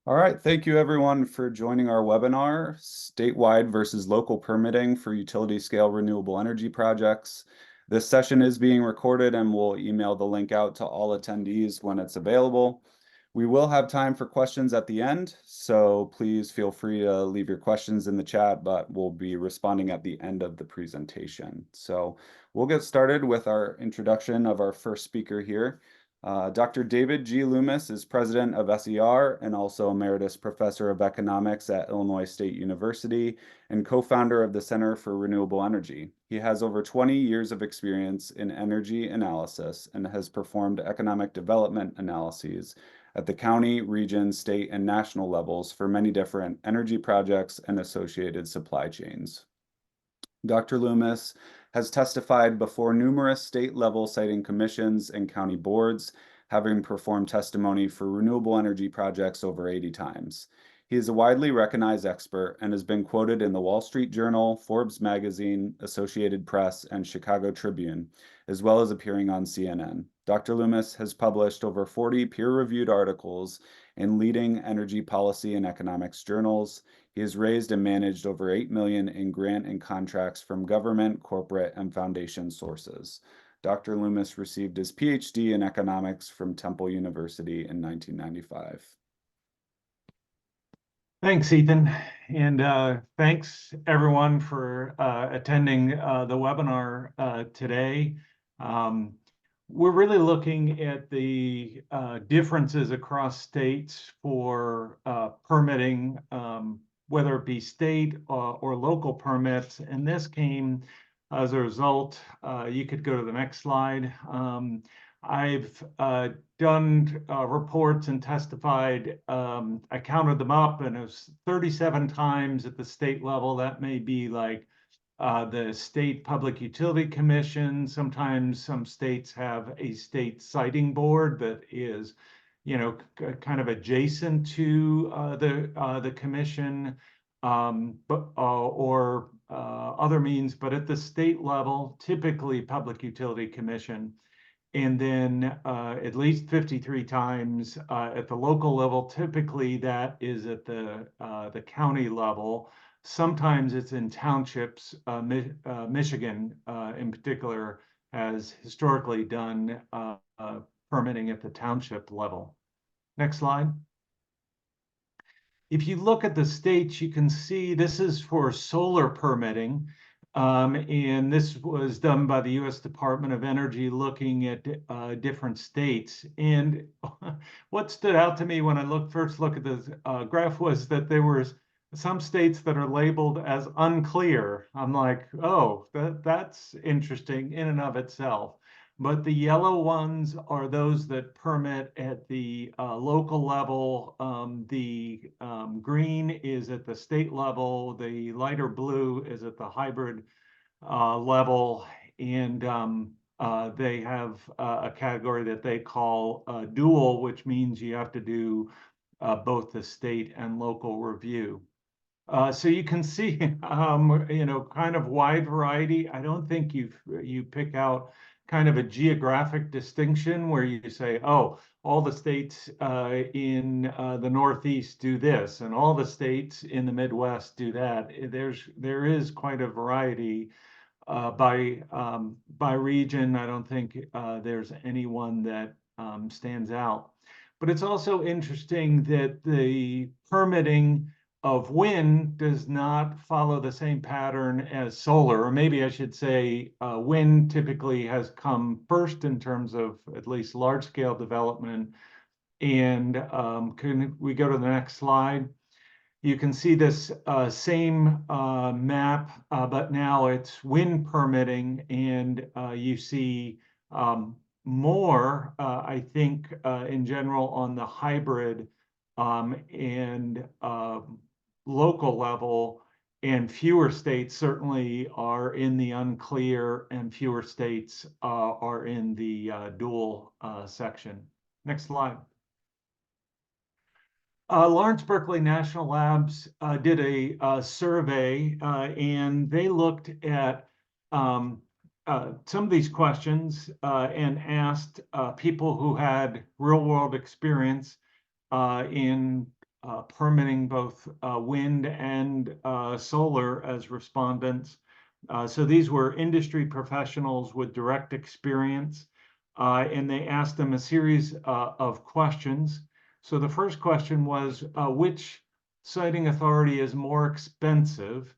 All right, thank you everyone for joining our webinar, Statewide versus Local Permitting for Utility Scale Renewable Energy Projects. This session is being recorded and we'll email the link out to all attendees when it's available. We will have time for questions at the end, so please feel free to leave your questions in the chat, but we'll be responding at the end of the presentation. So we'll get started with our introduction of our first speaker here. Dr. David G. Loomis is president of SER and also emeritus professor of economics at Illinois State University and co-founder of the Center for Renewable Energy. He has over 20 years of experience in energy analysis and has performed economic development analyses at the county, region, state, and national levels for many different energy projects and associated supply chains. Dr. Loomis has testified before numerous state-level siting commissions and county boards, having performed testimony for renewable energy projects over 80 times. He is a widely recognized expert and has been quoted in the Wall Street Journal, Forbes magazine, Associated Press, and Chicago Tribune, as well as appearing on CNN. Dr. Loomis has published over 40 peer-reviewed articles in leading energy policy and economics journals. He has raised and managed over $8 million in grant and contracts from government, corporate, and foundation sources. Dr. Loomis received his PhD in economics from Temple University in 1995. Thanks, Ethan. And thanks everyone for attending the webinar today. We're really looking at the differences across states for permitting, whether it be state or local permits. And this came as a result, you could go to the next slide. I've done reports and testified. I counted them up, and it was 37 times at the state level. That may be like the State Public Utility Commission. Sometimes some states have a state siting board that is, kind of adjacent to the commission, or other means. But at the state level, typically Public Utility Commission. And then at least 53 times at the local level. Typically that is at the county level. Sometimes it's in townships. Michigan in particular has historically done permitting at the township level. Next slide. If you look at the states, you can see this is for solar permitting. And this was done by the U.S. Department of Energy looking at different states. And what stood out to me when I first looked at this graph was that there were some states that are labeled as unclear. I'm like, oh, that's interesting in and of itself. But the yellow ones are those that permit at the local level. The green is at the state level. The lighter blue is at the hybrid level. And they have a category that they call dual, which means you have to do both the state and local review. So you can see, kind of wide variety. I don't think you pick out kind of a geographic distinction where you say, oh, all the states in the Northeast do this, and all the states in the Midwest do that. There is quite a variety by region. I don't think there's anyone that stands out. But it's also interesting that the permitting of wind does not follow the same pattern as solar, or maybe I should say wind typically has come first in terms of at least large-scale development. And can we go to the next slide? You can see this same map, but now it's wind permitting, and you see more, I think, in general on the hybrid and local level, and fewer states certainly are in the unclear, and fewer states are in the dual section. Next slide. Lawrence Berkeley National Labs did a survey, and they looked at some of these questions and asked people who had real-world experience in permitting both wind and solar as respondents. So these were industry professionals with direct experience, and they asked them a series of questions. So the first question was, which siting authority is more expensive?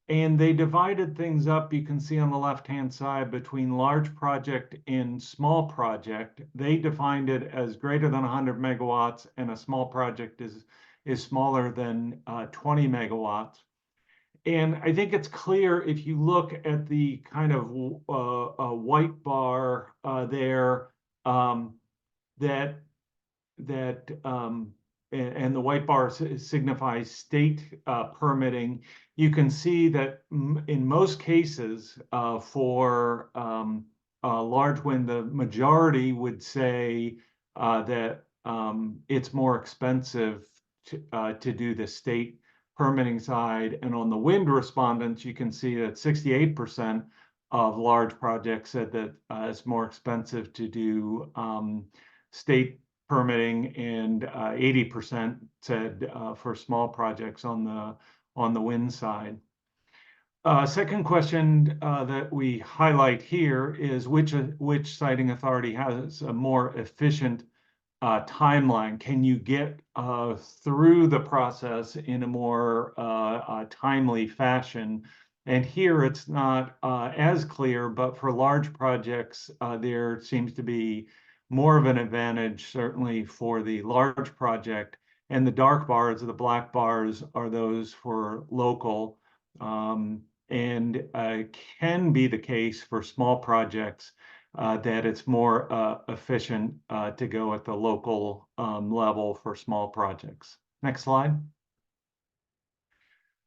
And they divided things up, you can see on the left-hand side, between large project and small project. They defined it as greater than 100 megawatts, and a small project is smaller than 20 megawatts. And I think it's clear if you look at the kind of white bar there, that and the white bar signifies state permitting. You can see that in most cases for large wind, the majority would say that it's more expensive to do the state permitting side. And on the wind respondents, you can see that 68% of large projects said that it's more expensive to do state permitting, and 80% said for small projects on the wind side. Second question that we highlight here is which siting authority has a more efficient timeline? Can you get through the process in a more timely fashion? And here it's not as clear, but for large projects, there seems to be more of an advantage, certainly for the large project. And the dark bars, or the black bars, are those for local, and can be the case for small projects that it's more efficient to go at the local level for small projects. Next slide.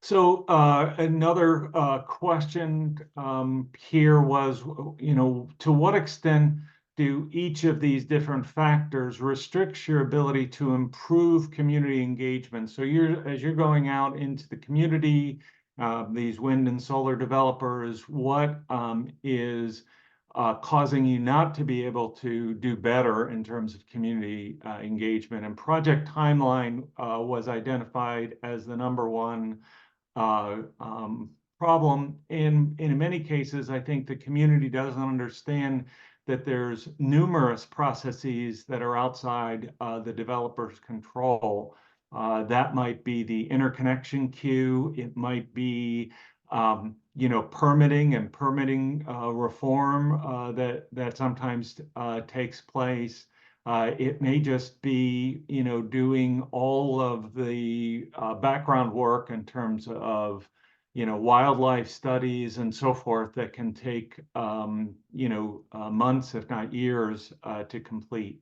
So another question here was, to what extent do each of these different factors restrict your ability to improve community engagement? So as you're going out into the community, these wind and solar developers, what is causing you not to be able to do better in terms of community engagement? And project timeline was identified as the #1 problem. In many cases, I think the community doesn't understand that there's numerous processes that are outside the developer's control. That might be the interconnection queue. It might be permitting and permitting reform that sometimes takes place. It may just be, doing all of the background work in terms of, wildlife studies and so forth that can take, months, if not years, to complete.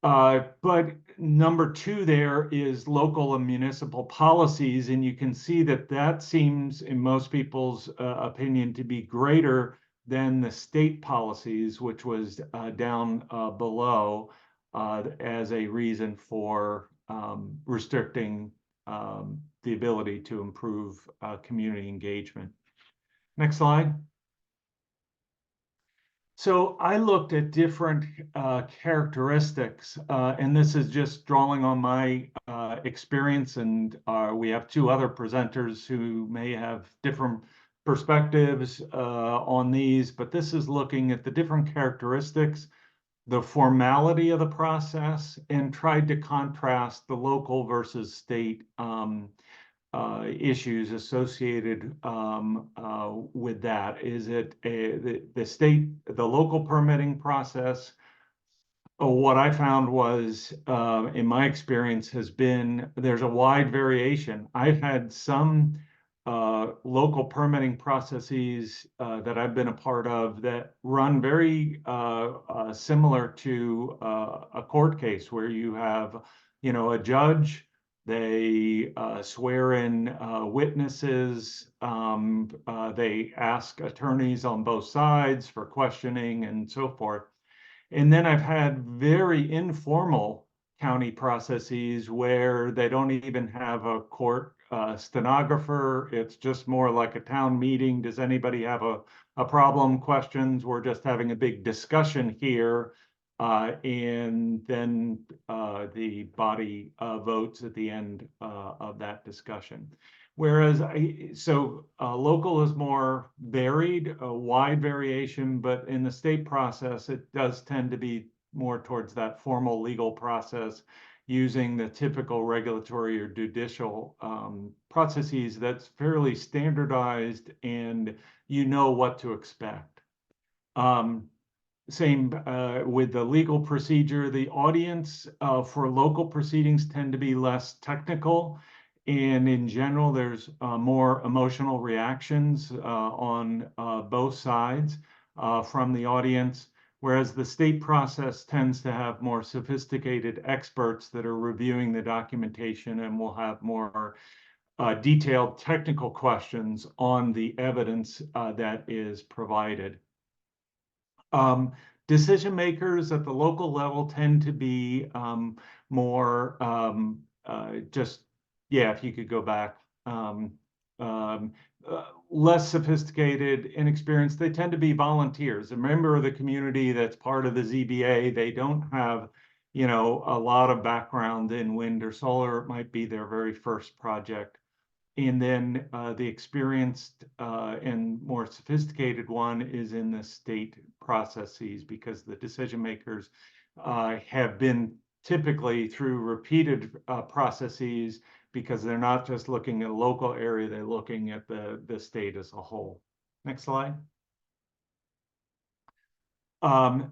But #2 there is local and municipal policies, and you can see that seems, in most people's opinion, to be greater than the state policies, which was down below as a reason for restricting the ability to improve community engagement. Next slide. So I looked at different characteristics, and this is just drawing on my experience, and we have 2 other presenters who may have different perspectives on these, but this is looking at the different characteristics, the formality of the process, and tried to contrast the local versus state issues associated with that. Is it the local permitting process? What I found was, in my experience, there's a wide variation. I've had some local permitting processes that I've been a part of that run very similar to a court case where you have, a judge. They swear in witnesses. They ask attorneys on both sides for questioning and so forth. And then I've had very informal county processes where they don't even have a court stenographer. It's just more like a town meeting. Does anybody have a problem, questions? We're just having a big discussion here. and then the body votes at the end of that discussion. Whereas local is more varied, a wide variation, but in the state process, it does tend to be more towards that formal legal process using the typical regulatory or judicial processes that's fairly standardized and you know what to expect. Same with the legal procedure. The audience for local proceedings tend to be less technical. And in general, there's more emotional reactions on both sides from the audience, whereas the state process tends to have more sophisticated experts that are reviewing the documentation and will have more detailed technical questions on the evidence that is provided. Decision makers at the local level tend to be more if you could go back, less sophisticated, inexperienced. They tend to be volunteers, a member of the community that's part of the ZBA. They don't have, a lot of background in wind or solar. It might be their very first project. And then the experienced and more sophisticated one is in the state processes, because the decision makers have been typically through repeated processes, because they're not just looking at a local area, they're looking at the state as a whole. Next slide.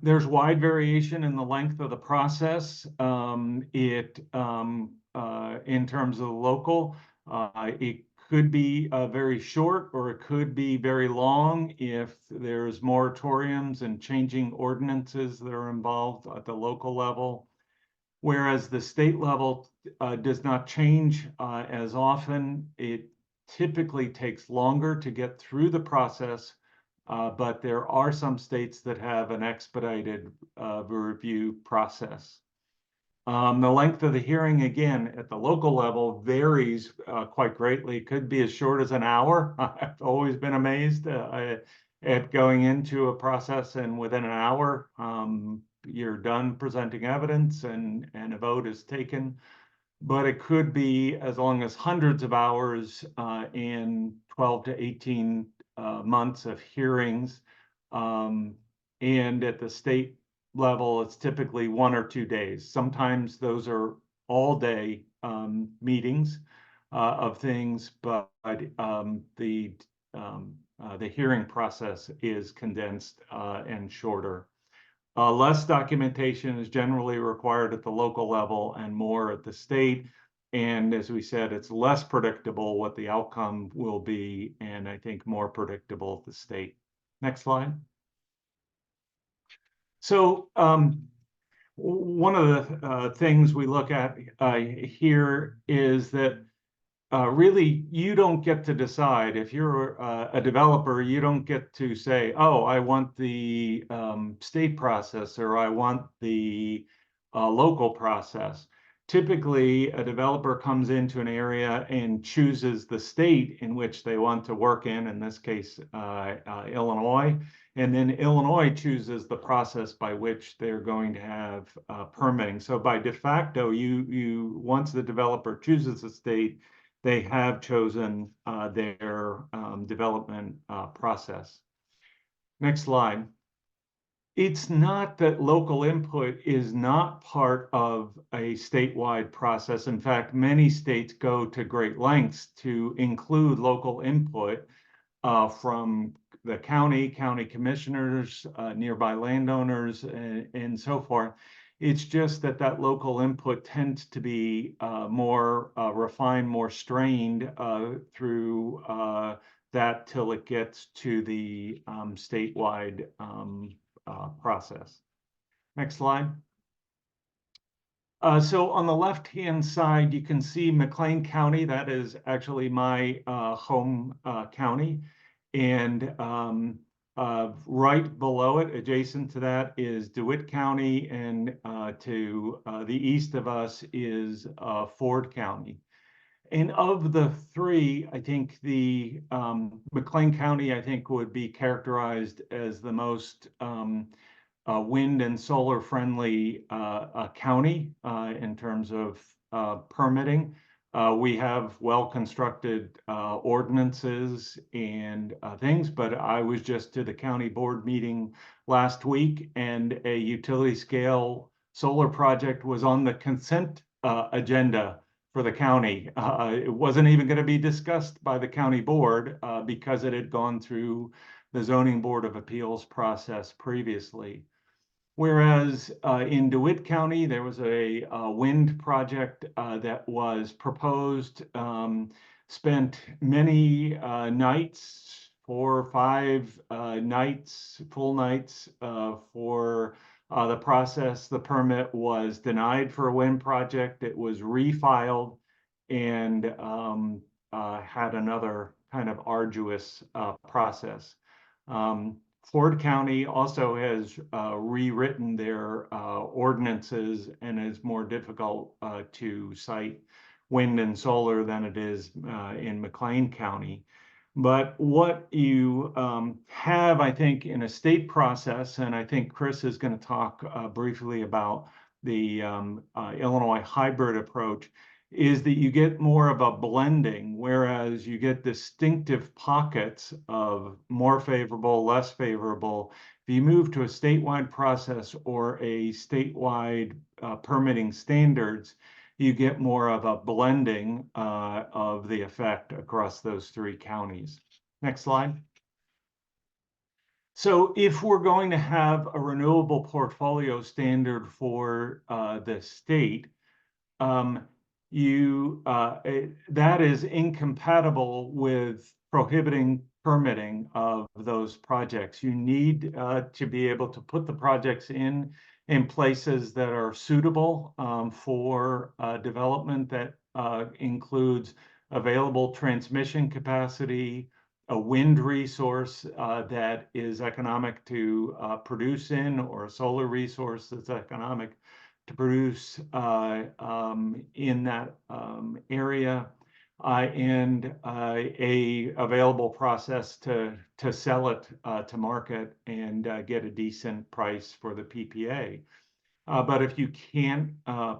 There's wide variation in the length of the process. In terms of the local, it could be very short, or it could be very long if there's moratoriums and changing ordinances that are involved at the local level. Whereas the state level does not change as often. It typically takes longer to get through the process, but there are some states that have an expedited review process. The length of the hearing, again, at the local level varies quite greatly. It could be as short as an hour. I've always been amazed at going into a process, and within an hour, you're done presenting evidence and a vote is taken. But it could be as long as hundreds of hours and 12 to 18 months of hearings. And at the state level, it's typically 1 or 2 days. Sometimes those are all day meetings of things, but the hearing process is condensed and shorter. Less documentation is generally required at the local level and more at the state. And as we said, it's less predictable what the outcome will be, and I think more predictable at the state. Next slide. So one of the things we look at here is that really, you don't get to decide. If you're a developer, you don't get to say, oh, I want the state process, or I want the local process. Typically, a developer comes into an area and chooses the state in which they want to work in this case, Illinois. And then Illinois chooses the process by which they're going to have permitting. So by de facto, once the developer chooses a state, they have chosen their development process. Next slide. It's not that local input is not part of a statewide process. In fact, many states go to great lengths to include local input from the county commissioners, nearby landowners, and so forth. It's just that local input tends to be more refined, more strained through that till it gets to the statewide process. Next slide. So on the left-hand side, you can see McLean County. That is actually my home county. And right below it, adjacent to that, is DeWitt County, and to the east of us is Ford County. And of the three, I think the McLean County, I think, would be characterized as the most wind and solar friendly county in terms of permitting. We have well-constructed ordinances and things, but I was just to the county board meeting last week, and a utility scale solar project was on the consent agenda for the county. It wasn't even going to be discussed by the county board because it had gone through the zoning board of appeals process previously. Whereas in DeWitt County, there was a wind project that was proposed, spent many nights, 4 or 5 nights, full nights for the process. The permit was denied for a wind project. It was refiled and had another kind of arduous process. Ford County also has rewritten their ordinances and is more difficult to cite wind and solar than it is in McLean County. But what you have, I think, in a state process, and I think Chris is going to talk briefly about the Illinois hybrid approach, is that you get more of a blending, whereas you get distinctive pockets of more favorable, less favorable. If you move to a statewide process or a statewide permitting standards, you get more of a blending of the effect across those 3 counties. Next slide. So if we're going to have a renewable portfolio standard for the state, that is incompatible with prohibiting permitting of those projects. You need to be able to put the projects in places that are suitable for development that includes available transmission capacity, a wind resource that is economic to produce in, or a solar resource that's economic to produce in that area, and a available process to sell it to market and get a decent price for the PPA. But if you can't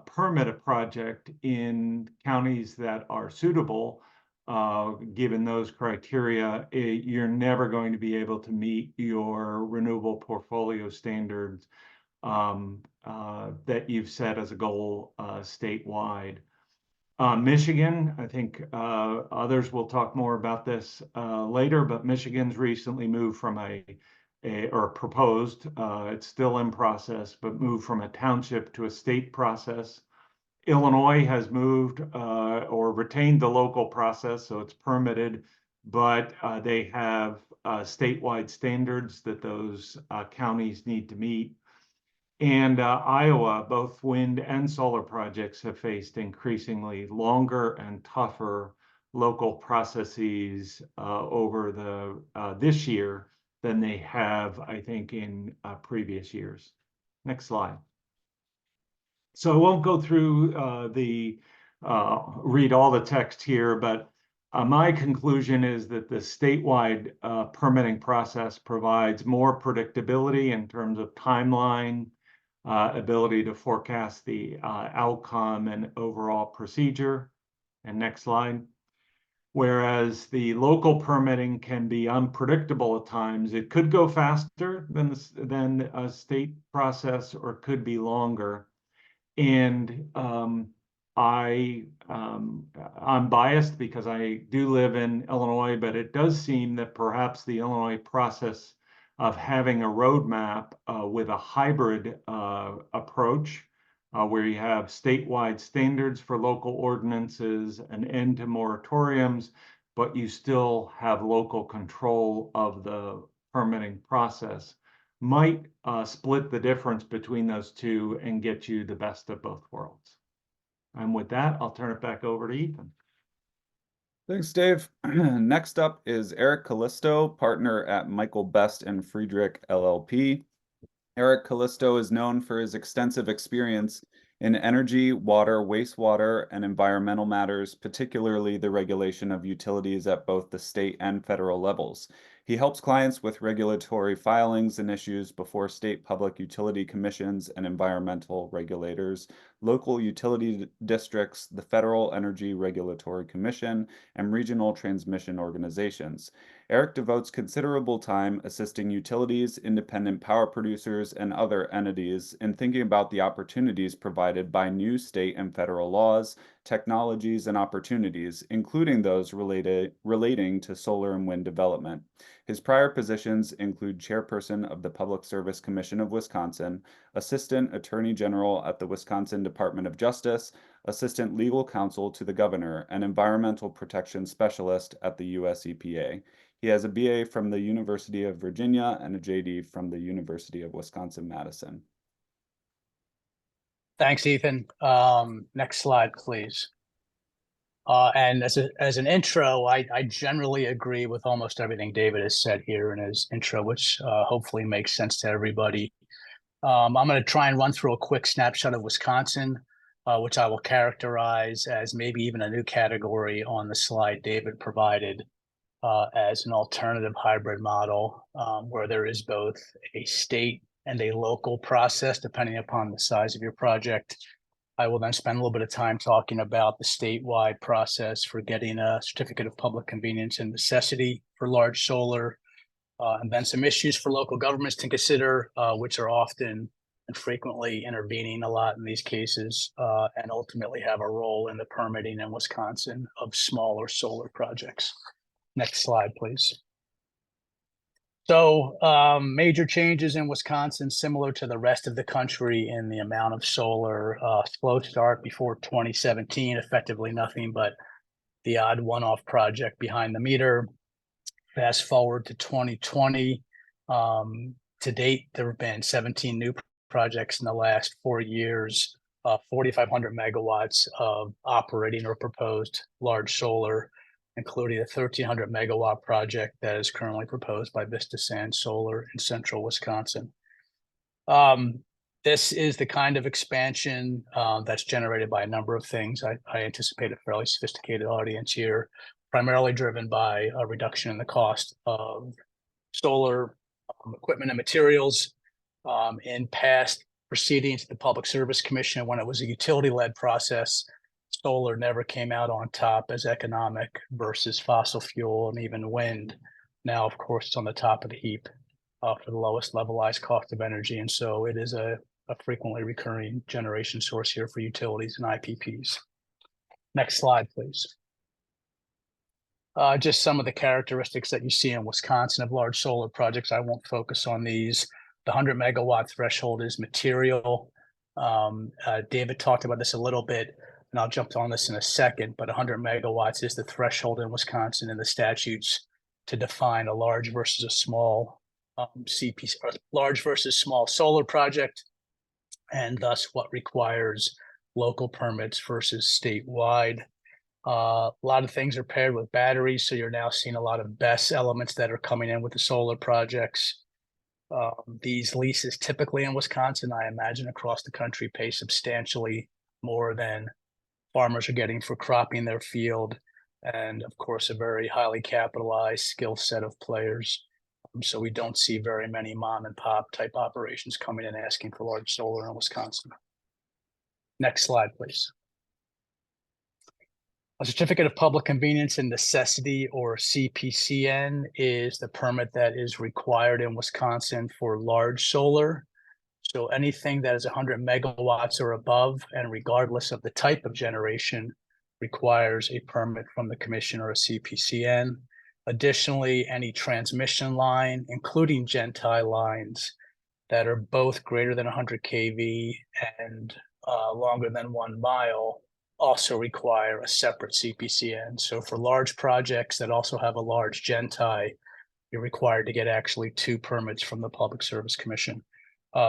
permit a project in counties that are suitable, given those criteria, you're never going to be able to meet your renewable portfolio standards that you've set as a goal statewide. Michigan, I think others will talk more about this later, but Michigan's recently moved from or proposed, it's still in process, but moved from a township to a state process. Illinois has moved or retained the local process, so it's permitted, but they have statewide standards that those counties need to meet. And Iowa, both wind and solar projects have faced increasingly longer and tougher local processes over this year than they have, I think, in previous years. Next slide. So I won't go through read all the text here, but my conclusion is that the statewide permitting process provides more predictability in terms of timeline, ability to forecast the outcome and overall procedure. And next slide. Whereas the local permitting can be unpredictable at times. It could go faster than a state process, or it could be longer. And I'm biased because I do live in Illinois, but it does seem that perhaps the Illinois process of having a roadmap with a hybrid approach, where you have statewide standards for local ordinances, an end to moratoriums, but you still have local control of the permitting process, might split the difference between those two and get you the best of both worlds. And with that, I'll turn it back over to Ethan. Thanks, Dave. Next up is Eric Callisto, partner at Michael Best and Friedrich LLP. Eric Callisto is known for his extensive experience in energy, water, wastewater, and environmental matters, particularly the regulation of utilities at both the state and federal levels. He helps clients with regulatory filings and issues before state public utility commissions and environmental regulators, local utility districts, the Federal Energy Regulatory Commission, and regional transmission organizations. Eric devotes considerable time assisting utilities, independent power producers, and other entities in thinking about the opportunities provided by new state and federal laws, technologies, and opportunities, including those relating to solar and wind development. His prior positions include chairperson of the Public Service Commission of Wisconsin, assistant attorney general at the Wisconsin Department of Justice, assistant legal counsel to the governor, and environmental protection specialist at the U.S. EPA. He has a BA from the University of Virginia and a JD from the University of Wisconsin-Madison. Thanks, Ethan. Next slide, please. And as an intro, I generally agree with almost everything David has said here in his intro, which hopefully makes sense to everybody. I'm going to try and run through a quick snapshot of Wisconsin, which I will characterize as maybe even a new category on the slide David provided as an alternative hybrid model where there is both a state and a local process, depending upon the size of your project. I will then spend a little bit of time talking about the statewide process for getting a certificate of public convenience and necessity for large solar, and then some issues for local governments to consider, which are often and frequently intervening a lot in these cases, and ultimately have a role in the permitting in Wisconsin of smaller solar projects. Next slide, please. So major changes in Wisconsin, similar to the rest of the country in the amount of solar. Slow start before 2017, effectively nothing but the odd one-off project behind the meter. Fast forward to 2020. To date, there have been 17 new projects in the last 4 years, 4,500 megawatts of operating or proposed large solar, including a 1,300 megawatt project that is currently proposed by Vista Sand Solar in central Wisconsin. This is the kind of expansion that's generated by a number of things. I anticipate a fairly sophisticated audience here, primarily driven by a reduction in the cost of solar equipment and materials. In past proceedings to the Public Service Commission, when it was a utility-led process, solar never came out on top as economic versus fossil fuel and even wind. Now, of course, it's on the top of the heap for the lowest levelized cost of energy. And so it is a frequently recurring generation source here for utilities and IPPs. Next slide, please. Just some of the characteristics that you see in Wisconsin of large solar projects. I won't focus on these. The 100 megawatt threshold is material. David talked about this a little bit, and I'll jump on this in a second, but 100 megawatts is the threshold in Wisconsin in the statutes to define a large versus a small CPC, or large versus small solar project, and thus what requires local permits versus statewide. A lot of things are paired with batteries, so you're now seeing a lot of BESS elements that are coming in with the solar projects. These leases typically in Wisconsin, I imagine across the country, pay substantially more than farmers are getting for cropping their field, and of course a very highly capitalized skill set of players. So we don't see very many mom and pop type operations coming in asking for large solar in Wisconsin. Next slide, please. A certificate of public convenience and necessity, or CPCN, is the permit that is required in Wisconsin for large solar. So anything that is 100 megawatts or above, and regardless of the type of generation, requires a permit from the commission or a CPCN. Additionally, any transmission line, including gen-tie lines that are both greater than 100 kV and longer than 1 mile, also require a separate CPCN. So for large projects that also have a large gen-tie, you're required to get actually 2 permits from the Public Service Commission.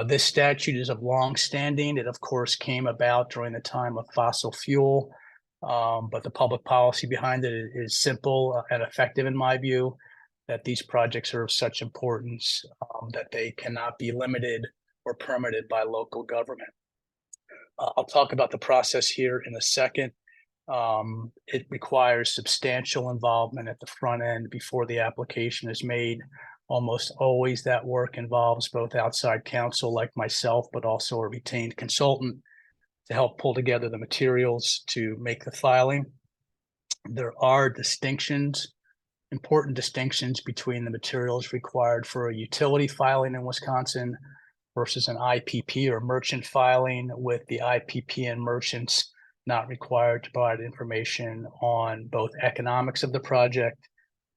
This statute is of long standing. It, of course, came about during the time of fossil fuel, but the public policy behind it is simple and effective, in my view, that these projects are of such importance that they cannot be limited or permitted by local government. I'll talk about the process here in a second. It requires substantial involvement at the front end before the application is made. Almost always that work involves both outside counsel like myself, but also a retained consultant to help pull together the materials to make the filing. There are distinctions, important distinctions between the materials required for a utility filing in Wisconsin versus an IPP or merchant filing, with the IPP and merchants not required to provide information on both economics of the project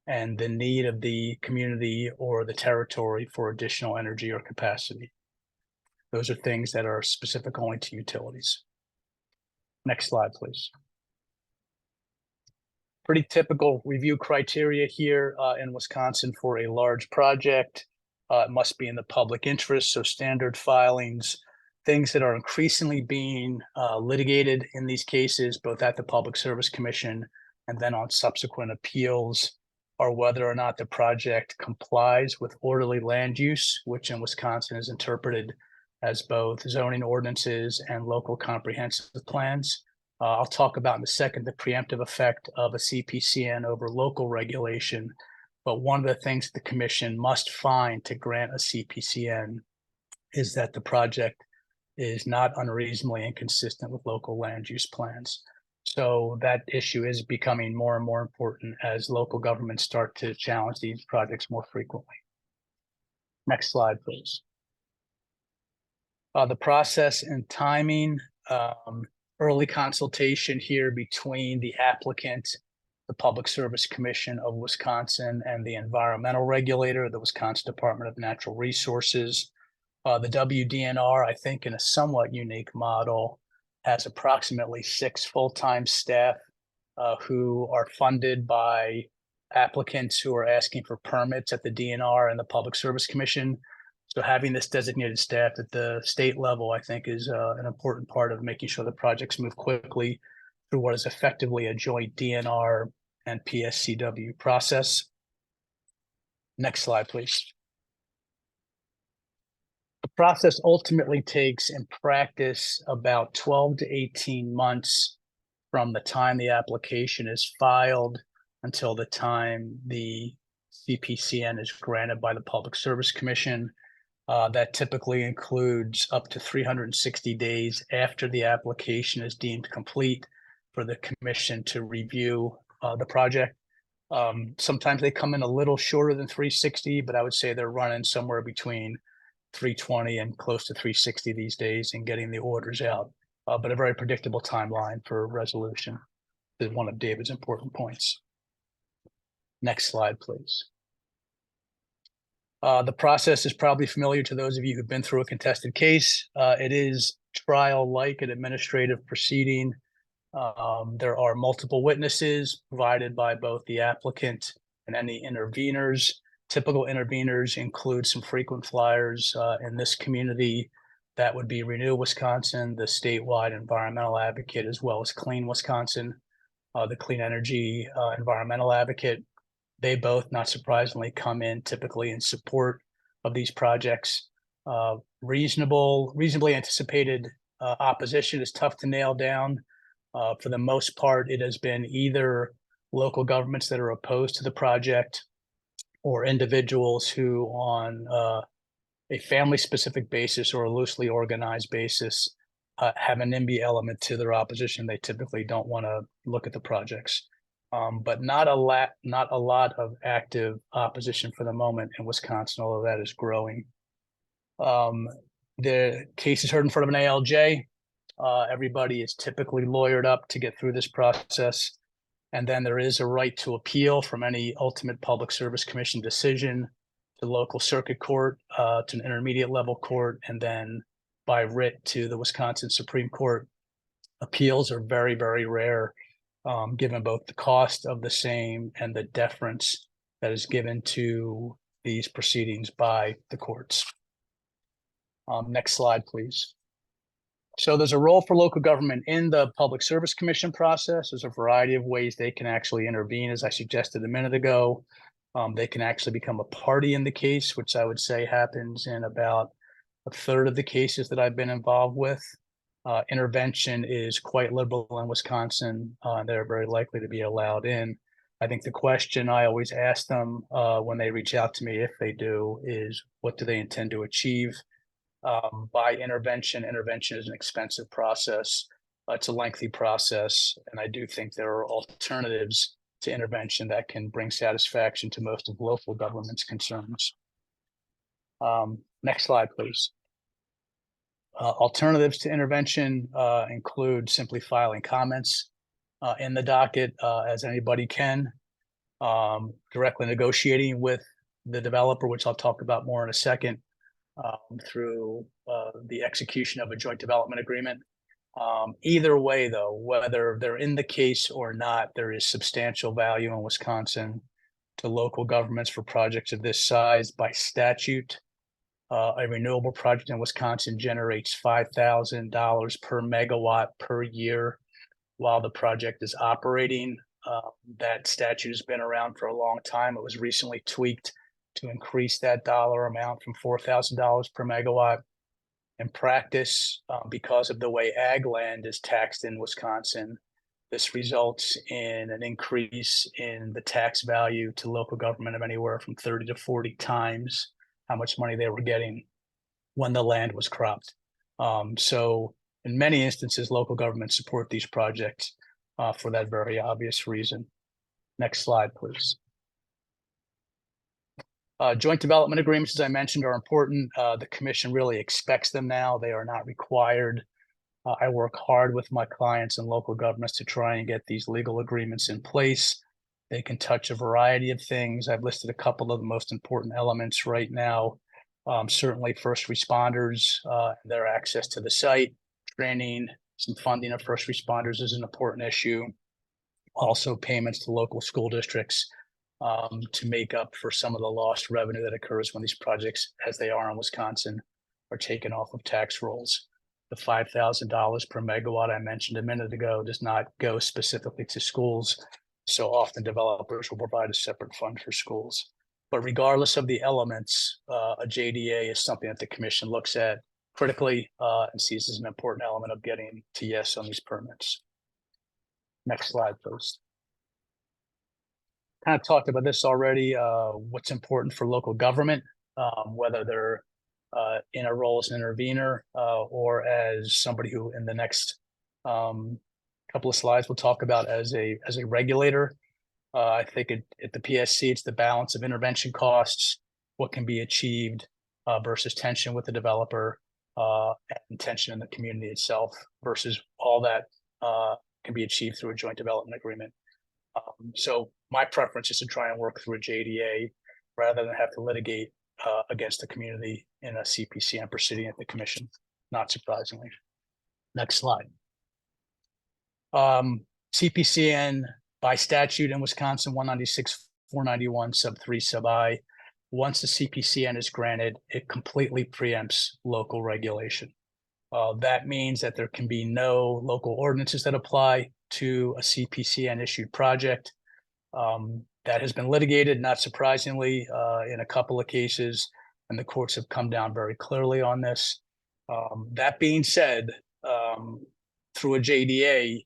and the need of the community or the territory for additional energy or capacity. Those are things that are specific only to utilities. Next slide, please. Pretty typical review criteria here in Wisconsin for a large project. It must be in the public interest, so standard filings, things that are increasingly being litigated in these cases, both at the Public Service Commission and then on subsequent appeals, are whether or not the project complies with orderly land use, which in Wisconsin is interpreted as both zoning ordinances and local comprehensive plans. I'll talk about in a second the preemptive effect of a CPCN over local regulation, but one of the things the commission must find to grant a CPCN is that the project is not unreasonably inconsistent with local land use plans. So that issue is becoming more and more important as local governments start to challenge these projects more frequently. Next slide, please. The process and timing, early consultation here between the applicant, the Public Service Commission of Wisconsin, and the environmental regulator, the Wisconsin Department of Natural Resources. The WDNR, I think in a somewhat unique model, has approximately 6 full-time staff who are funded by applicants who are asking for permits at the DNR and the Public Service Commission. So having this designated staff at the state level, I think, is an important part of making sure the projects move quickly through what is effectively a joint DNR and PSCW process. Next slide, please. The process ultimately takes, in practice, about 12 to 18 months from the time the application is filed until the time the CPCN is granted by the Public Service Commission. That typically includes up to 360 days after the application is deemed complete for the commission to review the project. Sometimes they come in a little shorter than 360, but I would say they're running somewhere between 320 and close to 360 these days in getting the orders out, but a very predictable timeline for resolution is one of David's important points. Next slide, please. The process is probably familiar to those of you who've been through a contested case. It is trial-like, an administrative proceeding. There are multiple witnesses provided by both the applicant and any interveners. Typical interveners include some frequent flyers in this community. That would be Renew Wisconsin, the statewide environmental advocate, as well as Clean Wisconsin, the clean energy environmental advocate. They both, not surprisingly, come in typically in support of these projects. Reasonably anticipated opposition is tough to nail down. For the most part, it has been either local governments that are opposed to the project or individuals who, on a family-specific basis or a loosely organized basis, have an NIMBY element to their opposition. They typically don't want to look at the projects. But not a lot of active opposition for the moment in Wisconsin, although that is growing. The case is heard in front of an ALJ. Everybody is typically lawyered up to get through this process. And then there is a right to appeal from any ultimate Public Service Commission decision to local circuit court, to an intermediate level court, and then by writ to the Wisconsin Supreme Court. Appeals are very, very rare, given both the cost of the same and the deference that is given to these proceedings by the courts. Next slide, please. So there's a role for local government in the Public Service Commission process. There's a variety of ways they can actually intervene, as I suggested a minute ago. They can actually become a party in the case, which I would say happens in about a third of the cases that I've been involved with. Intervention is quite liberal in Wisconsin. They're very likely to be allowed in. I think the question I always ask them when they reach out to me, if they do, is what do they intend to achieve by intervention? Intervention is an expensive process. It's a lengthy process. And I do think there are alternatives to intervention that can bring satisfaction to most of local government's concerns. Next slide, please. Alternatives to intervention include simply filing comments in the docket as anybody can, directly negotiating with the developer, which I'll talk about more in a second, through the execution of a joint development agreement. Either way, though, whether they're in the case or not, there is substantial value in Wisconsin to local governments for projects of this size. By statute, a renewable project in Wisconsin generates $5,000 per megawatt per year while the project is operating. That statute has been around for a long time. It was recently tweaked to increase that dollar amount from $4,000 per megawatt. In practice, because of the way ag land is taxed in Wisconsin, this results in an increase in the tax value to local government of anywhere from 30 to 40 times how much money they were getting when the land was cropped. So in many instances, local governments support these projects for that very obvious reason. Next slide, please. Joint development agreements, as I mentioned, are important. The commission really expects them now. They are not required. I work hard with my clients and local governments to try and get these legal agreements in place. They can touch a variety of things. I've listed a couple of the most important elements right now. Certainly first responders, their access to the site, training, some funding of first responders is an important issue. Also payments to local school districts to make up for some of the lost revenue that occurs when these projects, as they are in Wisconsin, are taken off of tax rolls. The $5,000 per megawatt I mentioned a minute ago does not go specifically to schools. So often developers will provide a separate fund for schools. But regardless of the elements, a JDA is something that the commission looks at critically and sees as an important element of getting to yes on these permits. Next slide, please. Kind of talked about this already, what's important for local government, whether they're in a role as an intervener or as somebody who in the next couple of slides we'll talk about as a regulator. I think at the PSC, it's the balance of intervention costs, what can be achieved versus tension with the developer and tension in the community itself versus all that can be achieved through a joint development agreement. So my preference is to try and work through a JDA rather than have to litigate against the community in a CPCN proceeding at the commission, not surprisingly. Next slide. CPCN by statute in Wisconsin 196-491 sub 3 sub I, once the CPCN is granted, it completely preempts local regulation. That means that there can be no local ordinances that apply to a CPCN issued project. That has been litigated, not surprisingly, in a couple of cases, and the courts have come down very clearly on this. That being said, through a JDA,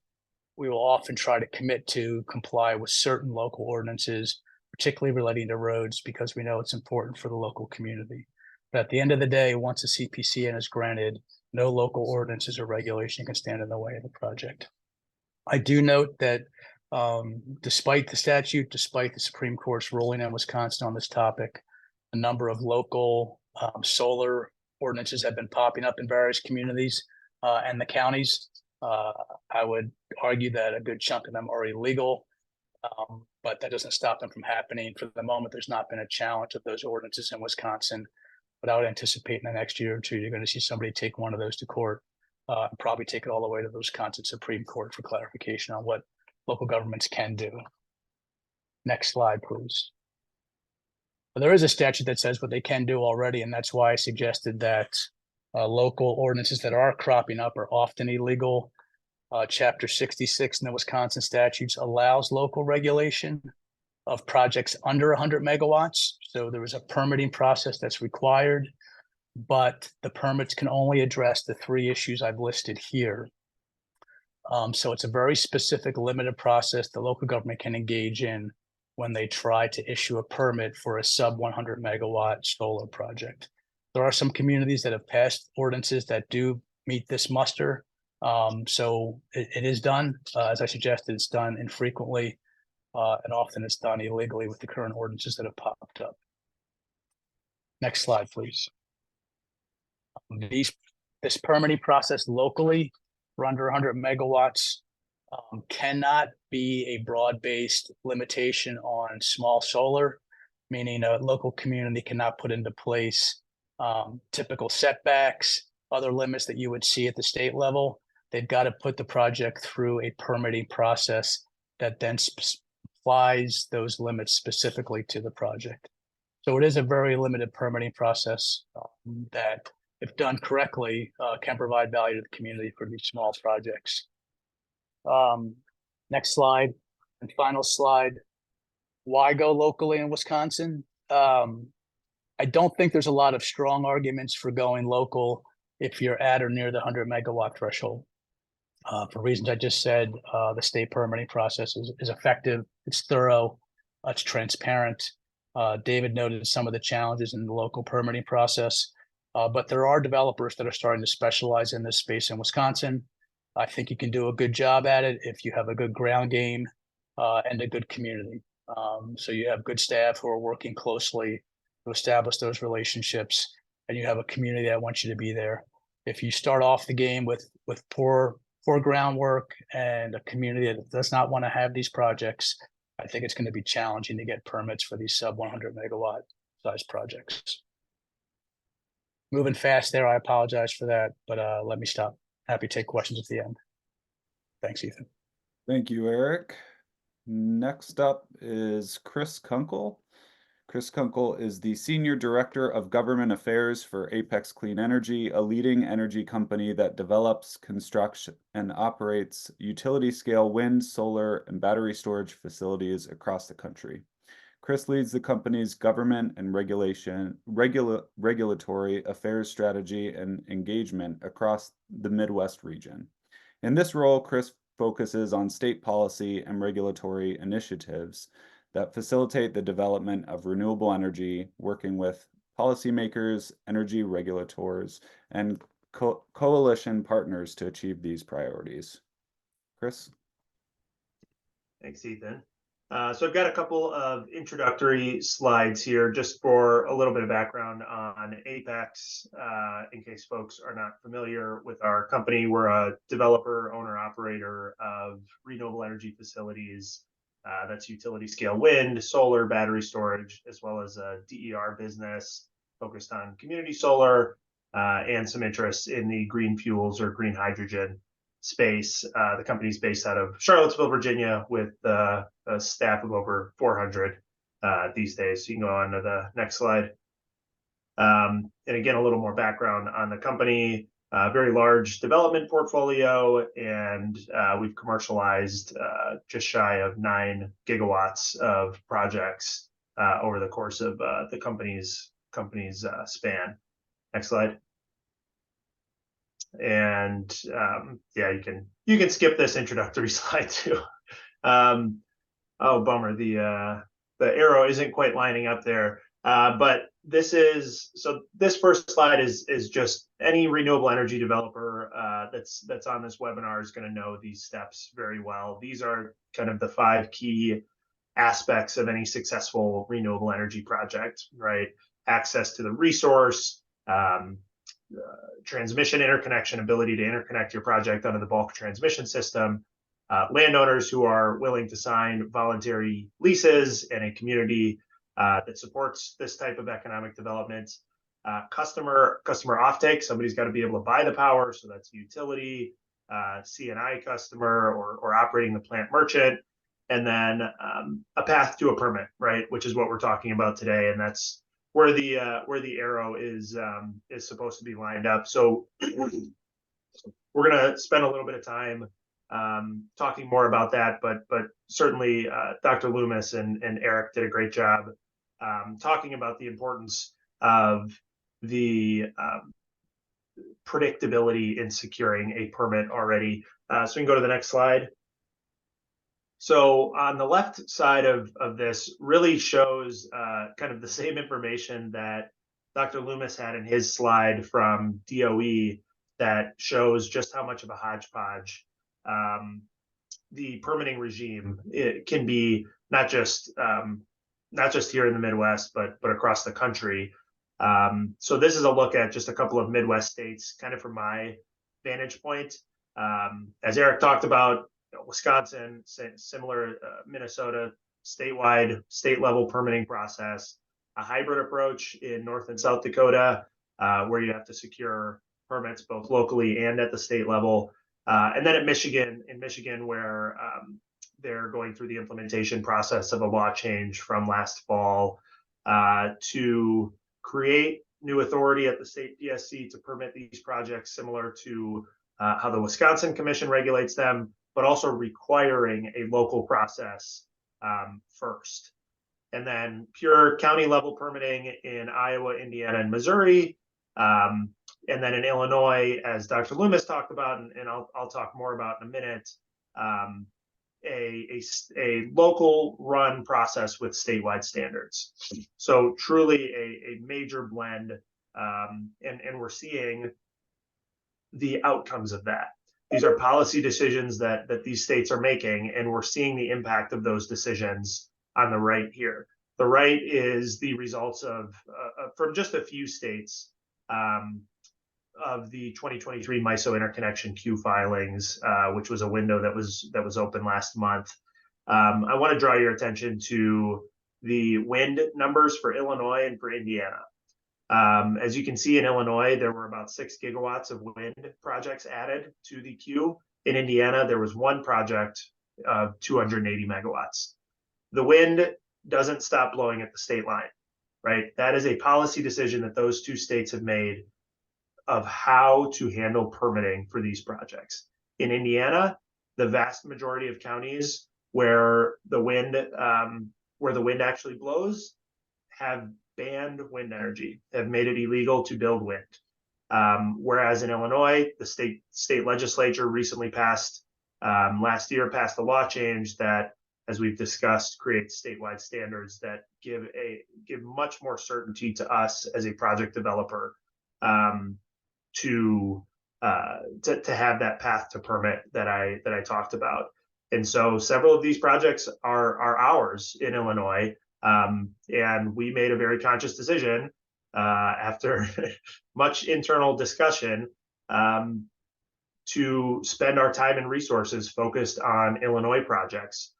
we will often try to commit to comply with certain local ordinances, particularly relating to roads, because we know it's important for the local community. But at the end of the day, once a CPCN is granted, no local ordinances or regulation can stand in the way of the project. I do note that despite the statute, despite the Supreme Court's ruling in Wisconsin on this topic, a number of local solar ordinances have been popping up in various communities and the counties. I would argue that a good chunk of them are illegal, but that doesn't stop them from happening. For the moment, there's not been a challenge of those ordinances in Wisconsin, but I would anticipate in the next year or two, you're going to see somebody take one of those to court and probably take it all the way to the Wisconsin Supreme Court for clarification on what local governments can do. Next slide, please. But there is a statute that says what they can do already, and that's why I suggested that local ordinances that are cropping up are often illegal. Chapter 66 in the Wisconsin statutes allows local regulation of projects under 100 megawatts. So there is a permitting process that's required. but the permits can only address the 3 issues I've listed here. So it's a very specific, limited process the local government can engage in when they try to issue a permit for a sub 100 megawatt solar project. There are some communities that have passed ordinances that do meet this muster. So it is done, as I suggested, it's done infrequently, and often it's done illegally with the current ordinances that have popped up. Next slide, please. This permitting process locally for under 100 megawatts cannot be a broad-based limitation on small solar, meaning a local community cannot put into place typical setbacks, other limits that you would see at the state level. They've got to put the project through a permitting process that then applies those limits specifically to the project. So it is a very limited permitting process that, if done correctly, can provide value to the community for these small projects. Next slide and final slide. Why go locally in Wisconsin? I don't think there's a lot of strong arguments for going local if you're at or near the 100 megawatt threshold. For reasons I just said, the state permitting process is effective, it's thorough, it's transparent. David noted some of the challenges in the local permitting process, but there are developers that are starting to specialize in this space in Wisconsin. I think you can do a good job at it if you have a good ground game and a good community. So you have good staff who are working closely to establish those relationships, and you have a community that wants you to be there. If you start off the game with poor groundwork and a community that does not want to have these projects, I think it's going to be challenging to get permits for these sub 100 megawatt size projects. Moving fast there, I apologize for that, but let me stop. Happy to take questions at the end. Thanks, Ethan. Thank you, Eric. Next up is Chris Kunkle. Chris Kunkle is the Senior Director of Government Affairs for Apex Clean Energy, a leading energy company that develops, constructs, and operates utility-scale wind, solar, and battery storage facilities across the country. Chris leads the company's government and regulatory affairs strategy and engagement across the Midwest region. In this role, Chris focuses on state policy and regulatory initiatives that facilitate the development of renewable energy, working with policymakers, energy regulators, and coalition partners to achieve these priorities. Chris? Thanks, Ethan. So I've got a couple of introductory slides here just for a little bit of background on Apex. In case folks are not familiar with our company, we're a developer, owner, operator of renewable energy facilities. That's utility scale wind, solar, battery storage, as well as a DER business focused on community solar and some interest in the green fuels or green hydrogen space. The company's based out of Charlottesville, Virginia, with a staff of over 400 these days. So you can go on to the next slide. And again, a little more background on the company. Very large development portfolio, and we've commercialized just shy of 9 gigawatts of projects over the course of the company's span. Next slide. And yeah, you can skip this introductory slide too. Oh, bummer, the arrow isn't quite lining up there. But this first slide is just any renewable energy developer that's on this webinar is going to know these steps very well. These are kind of the 5 key aspects of any successful renewable energy project, right? Access to the resource, transmission interconnection, ability to interconnect your project onto the bulk transmission system, landowners who are willing to sign voluntary leases, and a community that supports this type of economic development. Customer offtake, somebody's got to be able to buy the power, so that's utility, C&I customer, or operating the plant merchant, and then a path to a permit, right, which is what we're talking about today, and that's where the arrow is supposed to be lined up. So we're going to spend a little bit of time talking more about that, but certainly Dr. Loomis and Eric did a great job talking about the importance of the predictability in securing a permit already. So we can go to the next slide. So on the left side of this really shows kind of the same information that Dr. Loomis had in his slide from DOE that shows just how much of a hodgepodge the permitting regime it can be, not just here in the Midwest, but across the country. So this is a look at just a couple of Midwest states, kind of from my vantage point. As Eric talked about, Wisconsin, similar, Minnesota, statewide, state level permitting process, a hybrid approach in North and South Dakota, where you have to secure permits both locally and at the state level. And then in Michigan, where they're going through the implementation process of a law change from last fall to create new authority at the state PSC to permit these projects, similar to how the Wisconsin Commission regulates them, but also requiring a local process first. And then pure county level permitting in Iowa, Indiana, and Missouri. And then in Illinois, as Dr. Loomis talked about, and I'll talk more about in a minute, a local run process with statewide standards. So truly a major blend, and we're seeing the outcomes of that. These are policy decisions that these states are making, and we're seeing the impact of those decisions on the right here. The right is the results of from just a few states of the 2023 MISO interconnection queue filings, which was a window that was open last month. I want to draw your attention to the wind numbers for Illinois and for Indiana. As you can see, in Illinois, there were about 6 gigawatts of wind projects added to the queue. In Indiana, there was one project of 280 megawatts. The wind doesn't stop blowing at the state line, right? That is a policy decision that those two states have made of how to handle permitting for these projects. In Indiana, the vast majority of counties where the wind actually blows have banned wind energy, have made it illegal to build wind. Whereas in Illinois, the state legislature recently last year passed a law change that, as we've discussed, creates statewide standards that give much more certainty to us as a project developer to have that path to permit that I talked about. And so several of these projects are ours in Illinois. And we made a very conscious decision after much internal discussion to spend our time and resources focused on Illinois projects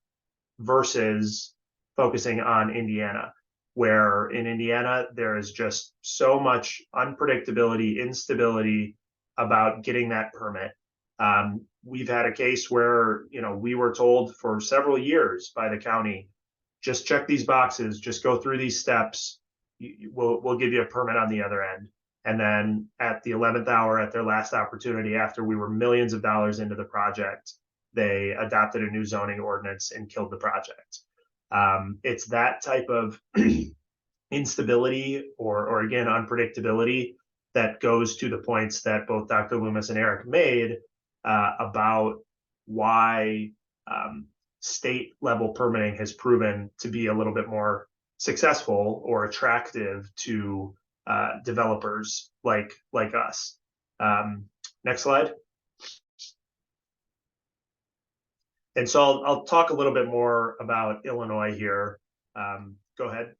versus focusing on Indiana, where in Indiana, there is just so much unpredictability, instability about getting that permit. We've had a case where, we were told for several years by the county, just check these boxes, just go through these steps, we'll give you a permit on the other end. And then at the 11th hour, at their last opportunity, after we were millions of dollars into the project, they adopted a new zoning ordinance and killed the project. It's that type of instability or again, unpredictability that goes to the points that both Dr. Loomis and Eric made about why state level permitting has proven to be a little bit more successful or attractive to developers like us. Next slide. And so I'll talk a little bit more about Illinois here. Go ahead.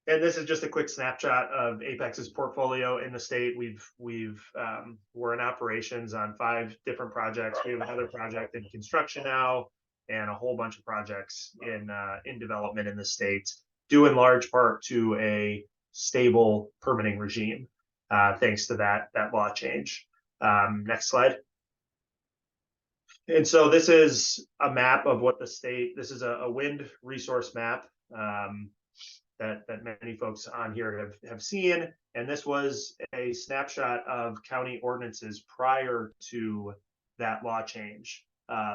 And this is just a quick snapshot of Apex's portfolio in the state. We're in operations on 5 different projects. We have another project in construction now, and a whole bunch of projects in development in the state, due in large part to a stable permitting regime, thanks to that law change. Next slide. And so this is a map of what the state. This is a wind resource map. That many folks on here have seen, and this was a snapshot of county ordinances prior to that law change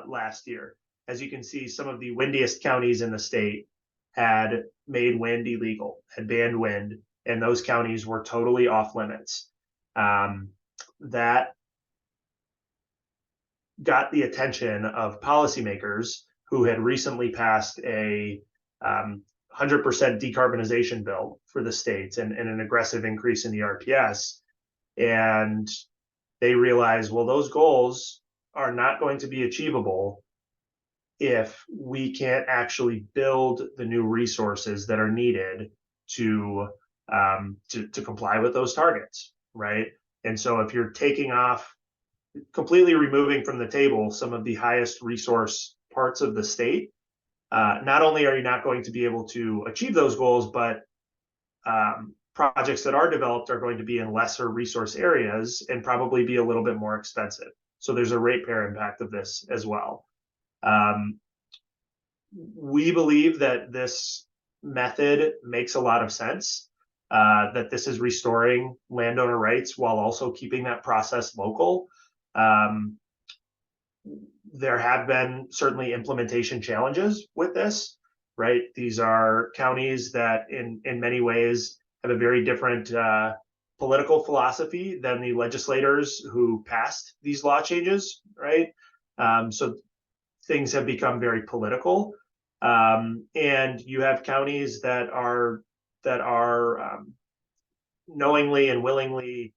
last year. As you can see, some of the windiest counties in the state had made wind illegal, had banned wind, and those counties were totally off limits. That got the attention of policymakers who had recently passed a 100% decarbonization bill for the states and an aggressive increase in the RPS. And they realized, well, those goals are not going to be achievable if we can't actually build the new resources that are needed to comply with those targets, right? And so if you're taking off, completely removing from the table some of the highest resource parts of the state, not only are you not going to be able to achieve those goals, but projects that are developed are going to be in lesser resource areas and probably be a little bit more expensive. So there's a ratepayer impact of this as well. We believe that this method makes a lot of sense, that this is restoring landowner rights while also keeping that process local. There have been certainly implementation challenges with this, right? These are counties that in many ways have a very different political philosophy than the legislators who passed these law changes, right? So things have become very political. And you have counties that are knowingly and willingly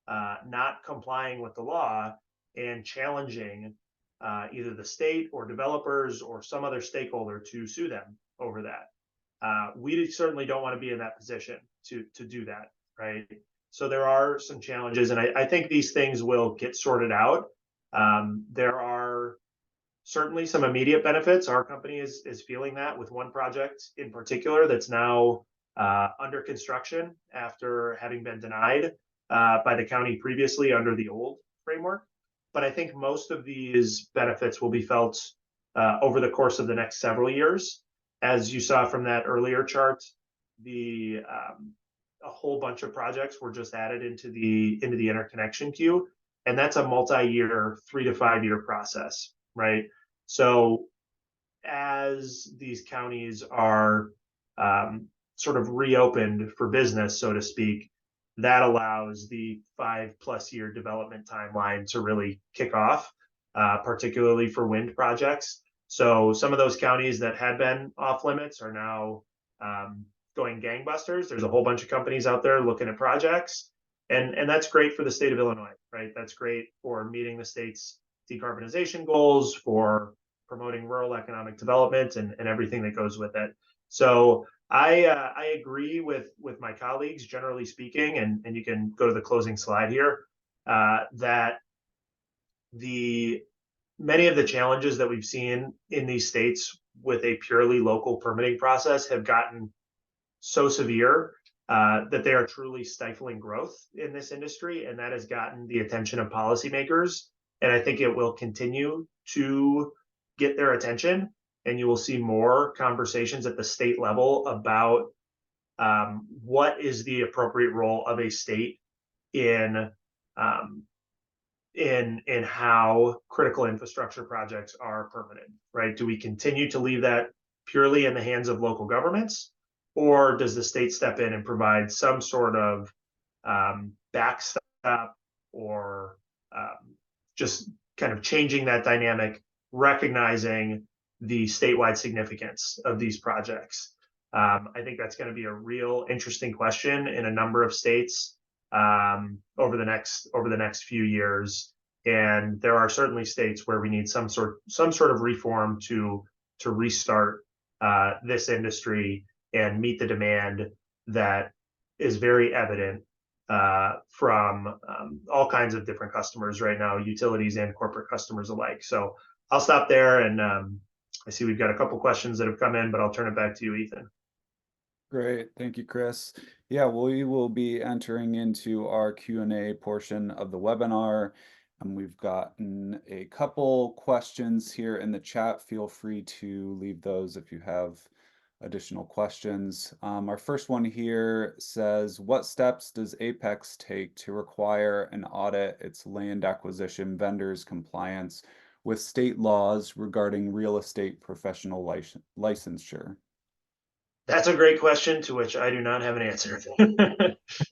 not complying with the law and challenging either the state or developers or some other stakeholder to sue them over that. We certainly don't want to be in that position to do that, right? So there are some challenges, and I think these things will get sorted out. There are certainly some immediate benefits. Our company is feeling that with one project in particular that's now under construction after having been denied by the county previously under the old framework. But I think most of these benefits will be felt over the course of the next several years. As you saw from that earlier chart, a whole bunch of projects were just added into the interconnection queue, and that's a multi-year, 3 to 5 year process, right? So as these counties are sort of reopened for business, so to speak, that allows the 5+ year development timeline to really kick off, particularly for wind projects. So some of those counties that had been off limits are now going gangbusters. There's a whole bunch of companies out there looking at projects, and that's great for the state of Illinois, right? That's great for meeting the state's decarbonization goals, for promoting rural economic development and everything that goes with it. So I agree with my colleagues, generally speaking, and you can go to the closing slide here, that many of the challenges that we've seen in these states with a purely local permitting process have gotten so severe that they are truly stifling growth in this industry, and that has gotten the attention of policymakers. And I think it will continue to get their attention, and you will see more conversations at the state level about what is the appropriate role of a state in how critical infrastructure projects are permitted, right? Do we continue to leave that purely in the hands of local governments, or does the state step in and provide some sort of backstop or just kind of changing that dynamic, recognizing the statewide significance of these projects? I think that's going to be a real interesting question in a number of states over the next few years. And there are certainly states where we need some sort of reform to restart this industry and meet the demand that is very evident from all kinds of different customers right now, utilities and corporate customers alike. So I'll stop there, and I see we've got a couple questions that have come in, but I'll turn it back to you, Ethan. Great, thank you, Chris. Yeah, we will be entering into our Q&A portion of the webinar, and we've gotten a couple questions here in the chat. Feel free to leave those if you have additional questions. Our first one here says, what steps does Apex take to require and audit its land acquisition vendors' compliance with state laws regarding real estate professional licensure? That's a great question to which I do not have an answer.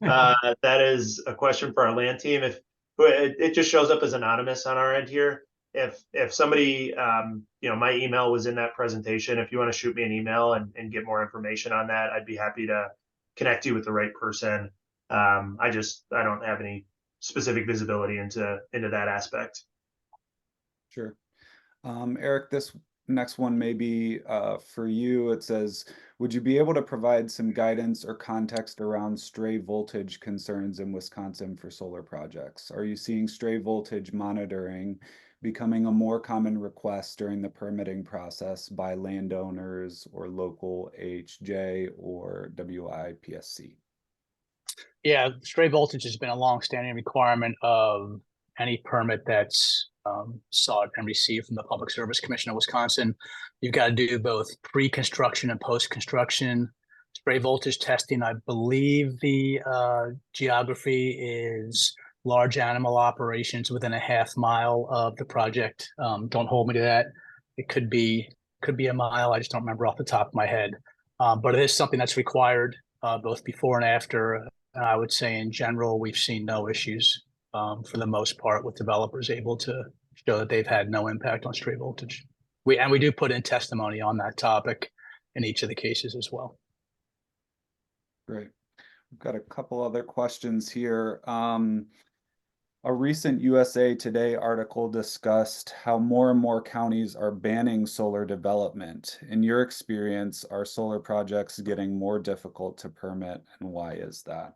That is a question for our land team. If it just shows up as anonymous on our end here. If somebody, my email was in that presentation. If you want to shoot me an email and get more information on that, I'd be happy to connect you with the right person. I don't have any specific visibility into that aspect. Sure. Eric, this next one may be for you. It says, would you be able to provide some guidance or context around stray voltage concerns in Wisconsin for solar projects? Are you seeing stray voltage monitoring becoming a more common request during the permitting process by landowners or local HJ or WIPSC? Yeah, stray voltage has been a long-standing requirement of any permit that's sought and received from the Public Service Commission of Wisconsin. You've got to do both pre-construction and post-construction stray voltage testing. I believe the geography is large animal operations within a half-mile of the project. Don't hold me to that. It could be a mile. I just don't remember off the top of my head. But it is something that's required both before and after. I would say in general, we've seen no issues for the most part with developers able to show that they've had no impact on stray voltage. We do put in testimony on that topic in each of the cases as well. Great. We've got a couple other questions here. A recent USA Today article discussed how more and more counties are banning solar development. In your experience, are solar projects getting more difficult to permit, and why is that?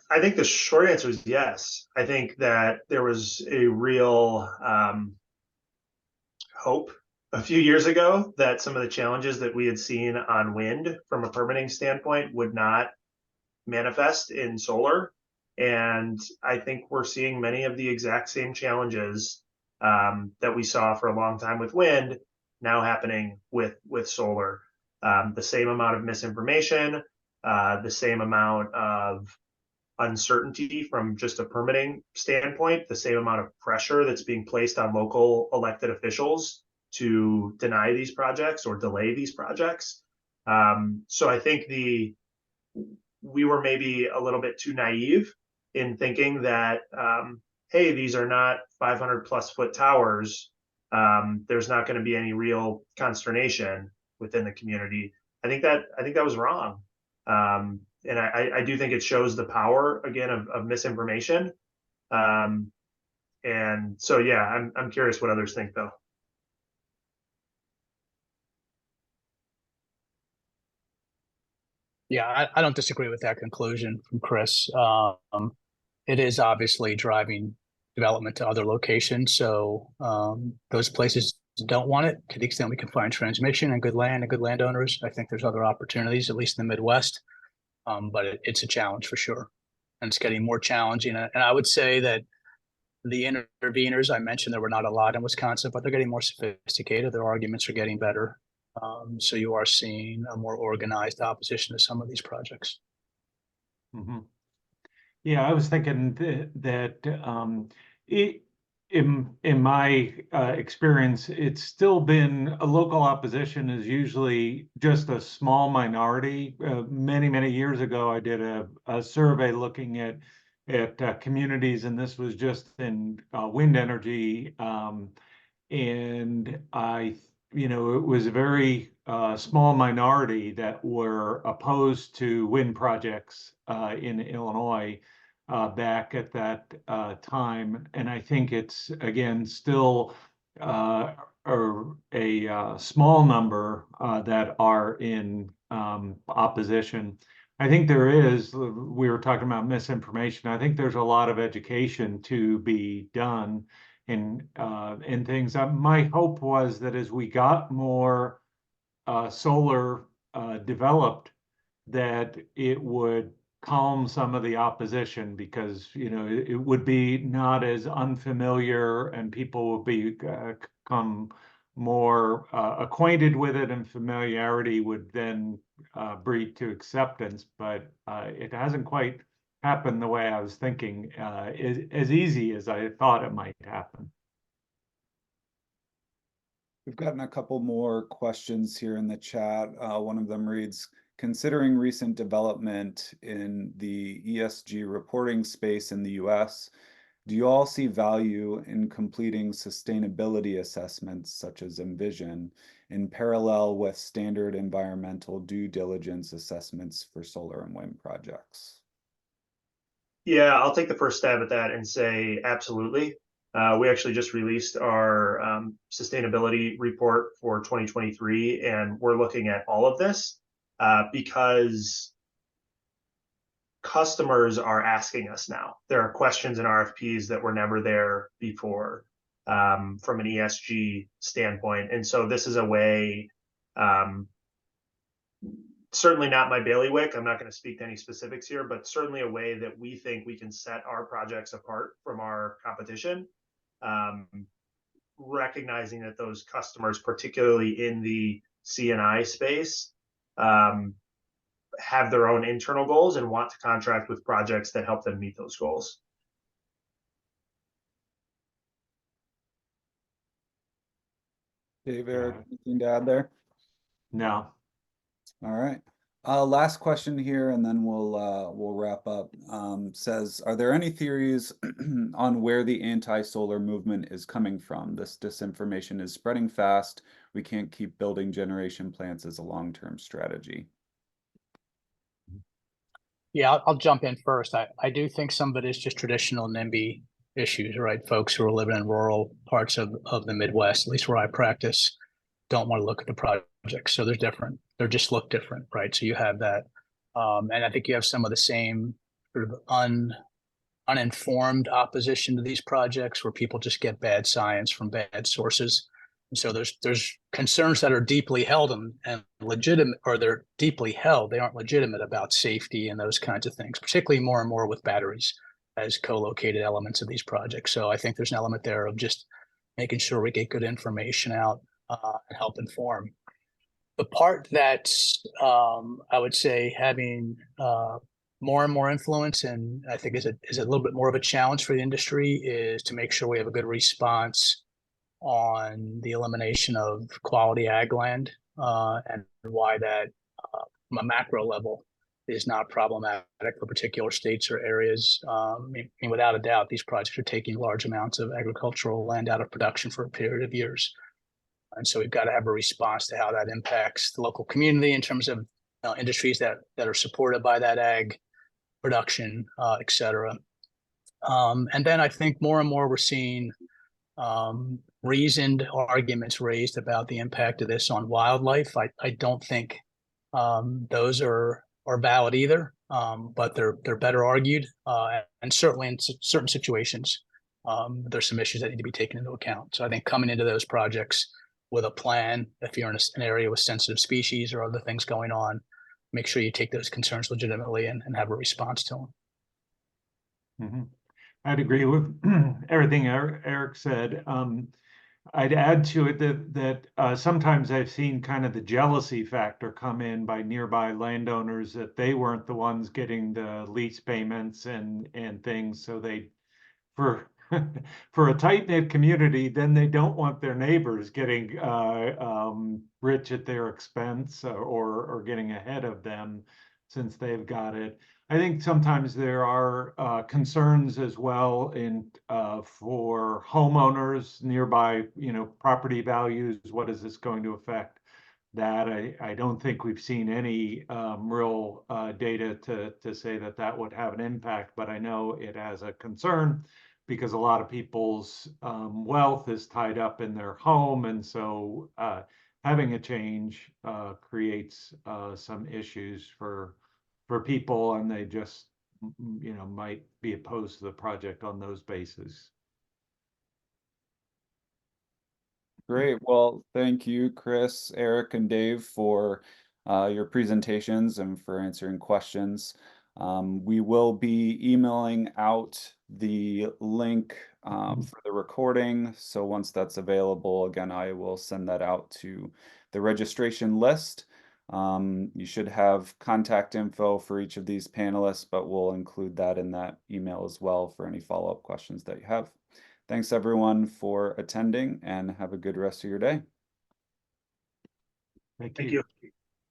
I think the short answer is yes. I think that there was a real hope a few years ago that some of the challenges that we had seen on wind from a permitting standpoint would not manifest in solar. And I think we're seeing many of the exact same challenges that we saw for a long time with wind now happening with solar. The same amount of misinformation, the same amount of uncertainty from just a permitting standpoint, the same amount of pressure that's being placed on local elected officials to deny these projects or delay these projects. So I think we were maybe a little bit too naive in thinking that, hey, these are not 500 plus foot towers. There's not going to be any real consternation within the community. I think that was wrong. And I do think it shows the power again of misinformation. And so, yeah, I'm curious what others think though. Yeah, I don't disagree with that conclusion from Chris. It is obviously driving development to other locations. So those places don't want it to the extent we can find transmission and good land and good landowners. I think there's other opportunities, at least in the Midwest. But it's a challenge for sure. And it's getting more challenging. And I would say that the interveners, I mentioned there were not a lot in Wisconsin, but they're getting more sophisticated. Their arguments are getting better. So you are seeing a more organized opposition to some of these projects. Mm-hmm. Yeah, I was thinking that in my experience, it's still been a local opposition is usually just a small minority. Many years ago, I did a survey looking at communities, and this was just in wind energy, and it was a very small minority that were opposed to wind projects in Illinois back at that time. And I think it's, again, still a small number that are in opposition. I think we were talking about misinformation. I think there's a lot of education to be done in things. My hope was that as we got more solar developed, that it would calm some of the opposition, because it would be not as unfamiliar, and people would become more acquainted with it, and familiarity would then breed to acceptance. But it hasn't quite happened the way I was thinking, as easy as I thought it might happen. We've gotten a couple more questions here in the chat. One of them reads, considering recent development in the ESG reporting space in the US, do you all see value in completing sustainability assessments such as Envision in parallel with standard environmental due diligence assessments for solar and wind projects? Yeah, I'll take the first stab at that and say absolutely. We actually just released our sustainability report for 2023, and we're looking at all of this because customers are asking us now. There are questions in RFPs that were never there before from an ESG standpoint. And so this is a way, certainly not my bailiwick, I'm not going to speak to any specifics here, but certainly a way that we think we can set our projects apart from our competition, recognizing that those customers, particularly in the C&I space, have their own internal goals and want to contract with projects that help them meet those goals. Dave, Eric, anything to add there? No. All right. Last question here, and then we'll wrap up. Says, are there any theories on where the anti-solar movement is coming from? This disinformation is spreading fast. We can't keep building generation plants as a long-term strategy. Yeah, I'll jump in first. I do think some of it is just traditional NIMBY issues, right? Folks who are living in rural parts of the Midwest, at least where I practice, don't want to look at the projects. So they're different. They just look different, right? So you have that. And I think you have some of the same sort of uninformed opposition to these projects where people just get bad science from bad sources. And so there's concerns that are deeply held and legitimate, or they're deeply held. They aren't legitimate about safety and those kinds of things, particularly more and more with batteries as co-located elements of these projects. So I think there's an element there of just making sure we get good information out and help inform. The part that's, I would say, having more and more influence, and I think is a little bit more of a challenge for the industry, is to make sure we have a good response on the elimination of quality ag land and why that, from a macro level, is not problematic for particular states or areas. I mean, without a doubt, these projects are taking large amounts of agricultural land out of production for a period of years. And so we've got to have a response to how that impacts the local community in terms of industries that are supported by that ag production, et cetera. And then I think more and more we're seeing reasoned arguments raised about the impact of this on wildlife. I don't think those are valid either, but they're better argued. And certainly in certain situations, there's some issues that need to be taken into account. So I think coming into those projects with a plan, if you're in an area with sensitive species or other things going on, make sure you take those concerns legitimately and have a response to them. Mm-hmm. I'd agree with everything Eric said. I'd add to it that sometimes I've seen kind of the jealousy factor come in by nearby landowners, that they weren't the ones getting the lease payments and things. So they, for a tight-knit community, then they don't want their neighbors getting rich at their expense or getting ahead of them since they've got it. I think sometimes there are concerns as well for homeowners nearby, property values. What is this going to affect that? I don't think we've seen any real data to say that would have an impact, but I know it has a concern because a lot of people's wealth is tied up in their home. And so having a change creates some issues for people, and they just, might be opposed to the project on those bases. Great. Well, thank you, Chris, Eric, and Dave for your presentations and for answering questions. We will be emailing out the link for the recording. So once that's available, again, I will send that out to the registration list. You should have contact info for each of these panelists, but we'll include that in that email as well for any follow-up questions that you have. Thanks everyone for attending, and have a good rest of your day. Thank Thank you. you.